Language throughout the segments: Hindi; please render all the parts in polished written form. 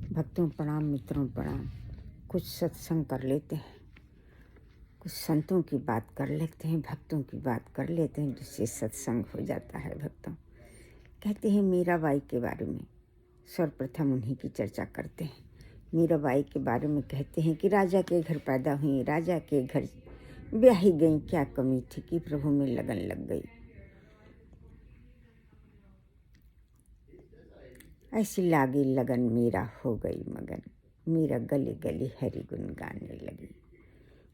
भक्तों प्रणाम, मित्रों प्रणाम। कुछ सत्संग कर लेते हैं, कुछ संतों की बात कर लेते हैं, भक्तों की बात कर लेते हैं, जिससे सत्संग हो जाता है। भक्तों कहते हैं मीराबाई के बारे में, सर्वप्रथम उन्हीं की चर्चा करते हैं। मीराबाई के बारे में कहते हैं कि राजा के घर पैदा हुई, राजा के घर ब्याही गई, क्या कमी थी कि प्रभु में लगन लग गई। ऐसी लागी लगन मीरा हो गई मगन, मीरा गली गली हरि गुन गाने लगी।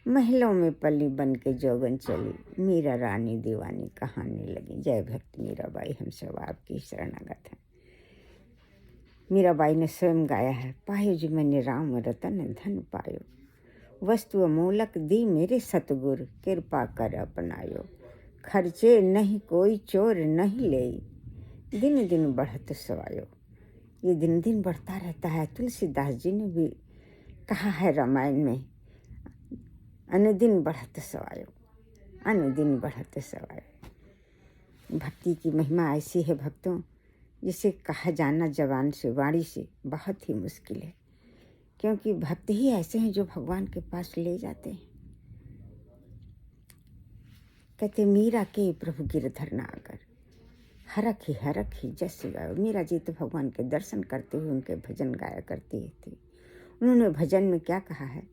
महलों में पली बन के जोगन चली, मीरा रानी दीवानी कहाने लगी। जय भक्त मीराबाई, हम सब आपकी शरणागत हैं। मीराबाई ने स्वयं गाया है, पायो जी मैंने राम रतन धन पायो, वस्तु अमूलक दी मेरे सतगुर, कृपा कर अपनायो। खर्चे नहीं कोई चोर नहीं ले, दिन दिन बढ़त सवायो। ये दिन दिन बढ़ता रहता है। तुलसीदास जी ने भी कहा है रामायण में, अनुदिन बढ़त सवायो, अनुदिन बढ़त सवायो। भक्ति की महिमा ऐसी है भक्तों, जिसे कहा जाना जबान से, वाणी से बहुत ही मुश्किल है, क्योंकि भक्त ही ऐसे हैं जो भगवान के पास ले जाते हैं। कहते मीरा के प्रभु गिरधर नागर, हरख ही जस गायो। मीरा जी तो भगवान के दर्शन करते हुए उनके भजन गाया करती थी। उन्होंने भजन में क्या कहा है,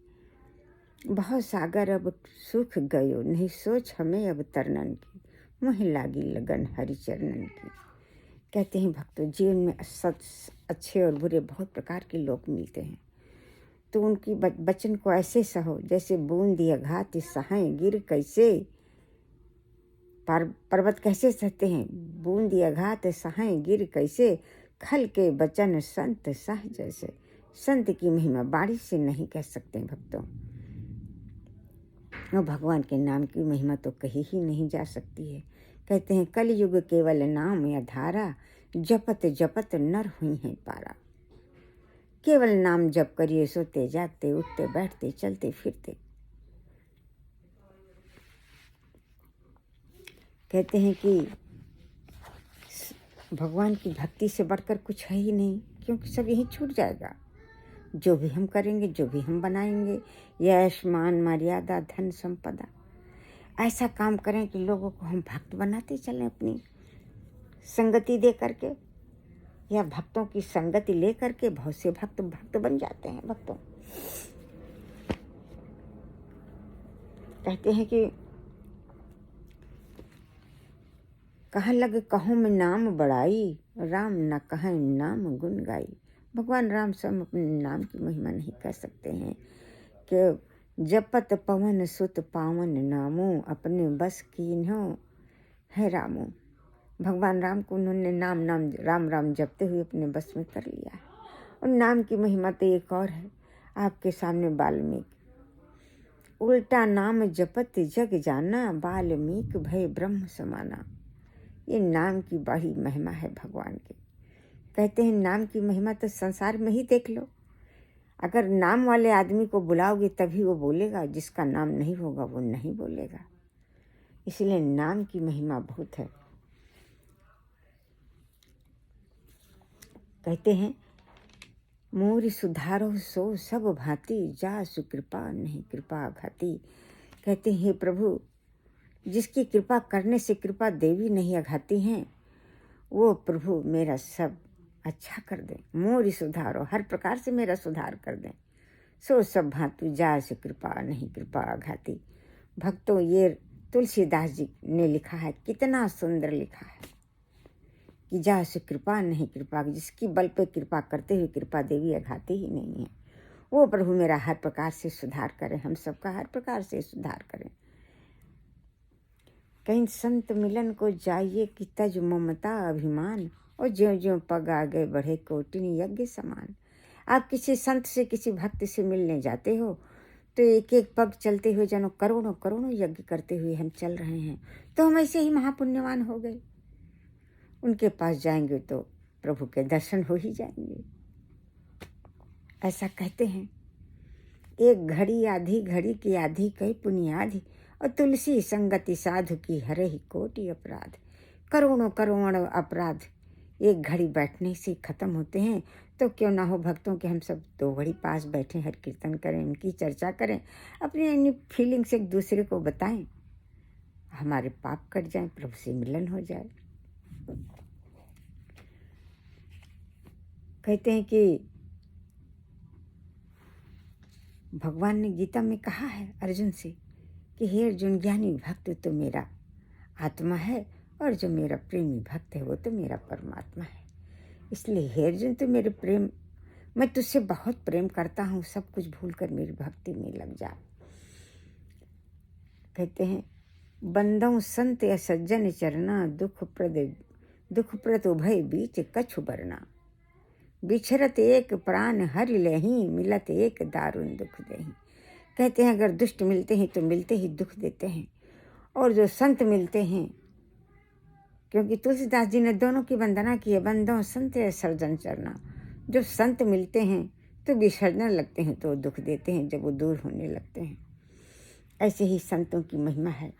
बहुत सागर अब सूख गयो, नहीं सोच हमें अब तरनन की, मोह लागी लगन हरि चरणन की। कहते हैं भक्तों, जीवन में अच्छे और बुरे बहुत प्रकार के लोग मिलते हैं, तो उनकी वचन को ऐसे सहो जैसे बूंद घात सहाय गिर कैसे। पर्वत कैसे सहते हैं, बूंद घात सहाय गिर कैसे, खल के वचन संत सह जैसे। संत की महिमा बारिश से नहीं कह सकते भक्तों, और भगवान के नाम की महिमा तो कही ही नहीं जा सकती है। कहते हैं कलयुग केवल नाम या धारा, जपत जपत नर हुई है पारा। केवल नाम जप करिए, सोते जागते उठते बैठते चलते फिरते। कहते हैं कि भगवान की भक्ति से बढ़कर कुछ है ही नहीं, क्योंकि सब यही छूट जाएगा। जो भी हम करेंगे, जो भी हम बनाएंगे, यश मान मर्यादा धन संपदा, ऐसा काम करें कि लोगों को हम भक्त बनाते चलें, अपनी संगति दे करके या भक्तों की संगति ले करके बहुत से भक्त बन जाते हैं। भक्तों कहते हैं कि कहाँ लग कहूँ मैं नाम बड़ाई, राम न कहें नाम गुण गाई। भगवान राम सब अपने नाम की महिमा नहीं कर सकते हैं कि जपत पवन सुत पावन नामो, अपने बस कीन्हो है रामो। भगवान राम को उन्होंने राम राम जपते हुए अपने बस में कर लिया है। और नाम की महिमा तो एक और है, आपके सामने वाल्मीकि, उल्टा नाम जपत जग जाना, वाल्मीकि भय ब्रह्म समाना। ये नाम की बड़ी महिमा है भगवान की। कहते हैं नाम की महिमा तो संसार में ही देख लो, अगर नाम वाले आदमी को बुलाओगे तभी वो बोलेगा, जिसका नाम नहीं होगा वो नहीं बोलेगा। इसलिए नाम की महिमा बहुत है। कहते हैं मोरि सुधारो सो सब भांति, जा सुकृपा नहीं कृपा घाती। कहते हैं हे प्रभु, जिसकी कृपा करने से कृपा देवी नहीं अघाती हैं, वो प्रभु मेरा सब अच्छा कर दें। मोरि सुधारो, हर प्रकार से मेरा सुधार कर दें। सो सब भांति, जा सुकृपा नहीं कृपा अघाती। भक्तों ये तुलसीदास जी ने लिखा है, कितना सुंदर लिखा है कि जा से कृपा नहीं कृपा, जिसकी बल पे कृपा करते हुए कृपा देवी अघाती ही नहीं है। वो प्रभु मेरा हर प्रकार से सुधार करें, हम सबका हर प्रकार से सुधार करें। कहीं संत मिलन को जाइए कि तज ममता अभिमान, और ज्यों ज्यों पग आगे बढ़े कोटिन यज्ञ समान। आप किसी संत से किसी भक्त से मिलने जाते हो तो एक एक पग चलते हुए जानो करोड़ों करोड़ों यज्ञ करते हुए हम चल रहे हैं, तो हम ऐसे ही महापुण्यवान हो गए। उनके पास जाएंगे तो प्रभु के दर्शन हो ही जाएंगे। ऐसा कहते हैं, एक घड़ी आधी घड़ी की आधी कई पुनियाधि, और तुलसी संगति साधु की हरे ही कोटि अपराध। करोड़ों करोड़ों अपराध एक घड़ी बैठने से ख़त्म होते हैं, तो क्यों ना हो भक्तों के हम सब 2 घड़ी पास बैठें, हर कीर्तन करें, उनकी चर्चा करें, अपनी अपनी फीलिंग्स एक दूसरे को बताएं, हमारे पाप कट जाएं, प्रभु से मिलन हो जाए। कहते हैं कि भगवान ने गीता में कहा है अर्जुन से कि हे अर्जुन, ज्ञानी भक्त तो मेरा आत्मा है और जो मेरा प्रेमी भक्त है वो तो मेरा परमात्मा है। इसलिए हे अर्जुन, तो मेरे प्रेम, मैं तुझसे बहुत प्रेम करता हूँ, सब कुछ भूलकर मेरी भक्ति में लग जा। कहते हैं बंदों संत या सज्जन चरना, दुख प्रद उभय बीच कछु बरना, बिछरत एक प्राण हरि लेहि, मिलत एक दारुण दुख देहि। कहते हैं अगर दुष्ट मिलते हैं तो मिलते ही दुख देते हैं, और जो संत मिलते हैं, क्योंकि तुलसीदास जी ने दोनों की वंदना की है, बंदों संत या सज्जन चरना। जो संत मिलते हैं तो विसर्जन लगते हैं, तो दुख देते हैं जब वो दूर होने लगते हैं। ऐसे ही संतों की महिमा है।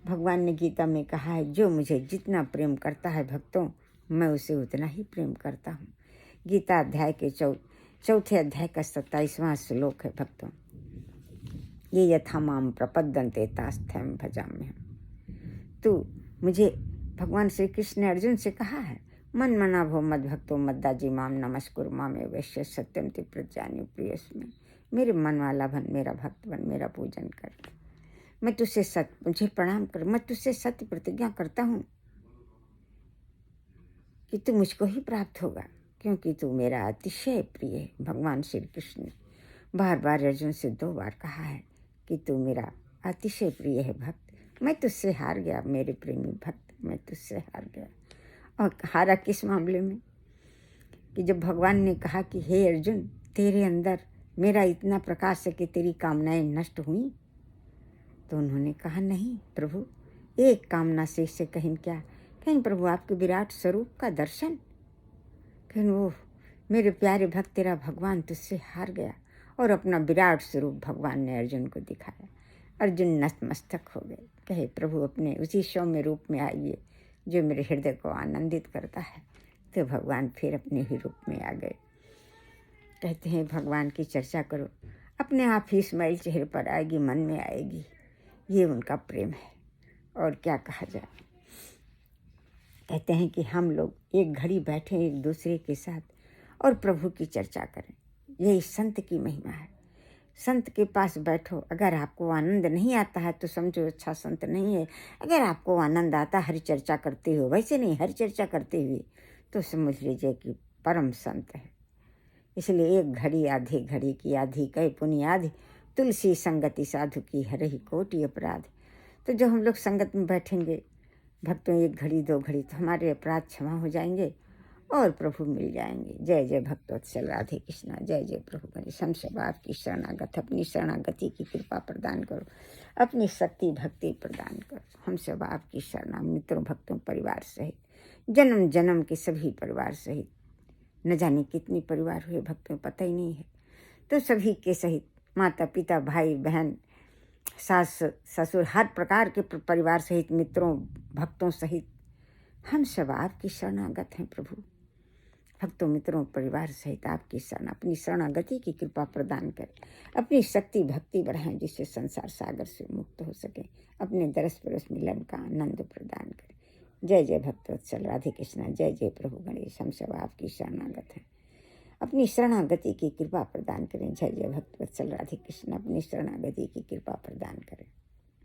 भगवान ने गीता में कहा है, जो मुझे जितना प्रेम करता है भक्तों, मैं उसे उतना ही प्रेम करता हूँ। गीता अध्याय के चौथे अध्याय का 27वां श्लोक है भक्तों, ये यथा माम प्रपद्यन्ते तास्थ्यं भजाम्यहम्। तो मुझे भगवान श्री कृष्ण ने अर्जुन से कहा है, मन मना भो मद भक्तो मद्दाजी माम नमस्कुरु मामे वैश्य सत्यम ते प्रजानि प्रियस्मै। मेरे मन वाला बन, मेरा भक्त बन, मेरा पूजन कर, मैं तुझसे मुझे प्रणाम कर, मैं तुझसे सत्य प्रतिज्ञा करता हूँ कि तू मुझको ही प्राप्त होगा, क्योंकि तू मेरा अतिशय प्रिय है। भगवान श्री कृष्ण ने बार बार अर्जुन से 2 बार कहा है कि तू मेरा अतिशय प्रिय है भक्त। मैं तुझसे हार गया मेरे प्रेमी भक्त, मैं तुझसे हार गया। और हारा किस मामले में कि जब भगवान ने कहा कि हे अर्जुन, तेरे अंदर मेरा इतना प्रकाश है कि तेरी कामनाएं नष्ट हुई, तो उन्होंने कहा नहीं प्रभु, एक कामना से इससे कहीं क्या, कहीं प्रभु आपके विराट स्वरूप का दर्शन। कहीं वो मेरे प्यारे भक्त तेरा भगवान तुझसे हार गया, और अपना विराट स्वरूप भगवान ने अर्जुन को दिखाया। अर्जुन नतमस्तक हो गए, कहे प्रभु अपने उसी सौम्य रूप में आइए जो मेरे हृदय को आनंदित करता है। तो भगवान फिर अपने ही रूप में आ गए। कहते हैं भगवान की चर्चा करो, अपने आप ही स्माइल चेहरे पर आएगी, मन में आएगी। ये उनका प्रेम है, और क्या कहा जाए। कहते हैं कि हम लोग एक घड़ी बैठें एक दूसरे के साथ और प्रभु की चर्चा करें, यही संत की महिमा है। संत के पास बैठो, अगर आपको आनंद नहीं आता है तो समझो अच्छा संत नहीं है। अगर आपको आनंद आता हरि चर्चा करते हुए, वैसे नहीं हरि चर्चा करते हुए, तो समझ लीजिए कि परम संत है। इसलिए एक घड़ी आधी घड़ी की आधी कहे पुनि आधी, तुलसी संगति साधु की हरहि कोटि अपराध। तो जब हम लोग संगत में बैठेंगे भक्तों, एक घड़ी 2 घड़ी, तो हमारे अपराध क्षमा हो जाएंगे और प्रभु मिल जाएंगे। जय जय भक्तवत्सल राधे कृष्णा, जय जय प्रभु गणेश। हम सब आपकी शरणागत, अपनी शरणागति की कृपा प्रदान करो, अपनी शक्ति भक्ति प्रदान करो। हम सब आपकी शरणा, मित्रों भक्तों परिवार सहित, जन्म जन्म के सभी परिवार सहित, न जाने कितनी परिवार हुए भक्तों पता ही नहीं है, तो सभी के सहित, माता पिता भाई बहन सास ससुर, हर प्रकार के परिवार सहित, मित्रों भक्तों सहित हम सब आपकी शरणागत हैं प्रभु। भक्तों मित्रों परिवार सहित आपकी शरण, अपनी शरणागति की कृपा प्रदान करें, अपनी शक्ति भक्ति बढ़ाएं, जिससे संसार सागर से मुक्त हो सके, अपने दरस परस मिलन का आनंद प्रदान करें। जय जय भक्तवत्सल राधे कृष्णा, जय जय प्रभु गणेश। हम सब आपकी शरणागत हैं, अपनी शरणागति की कृपा प्रदान करें। जय जय भक्तवत्सल राधे कृष्ण, अपनी शरणागति की कृपा प्रदान करें।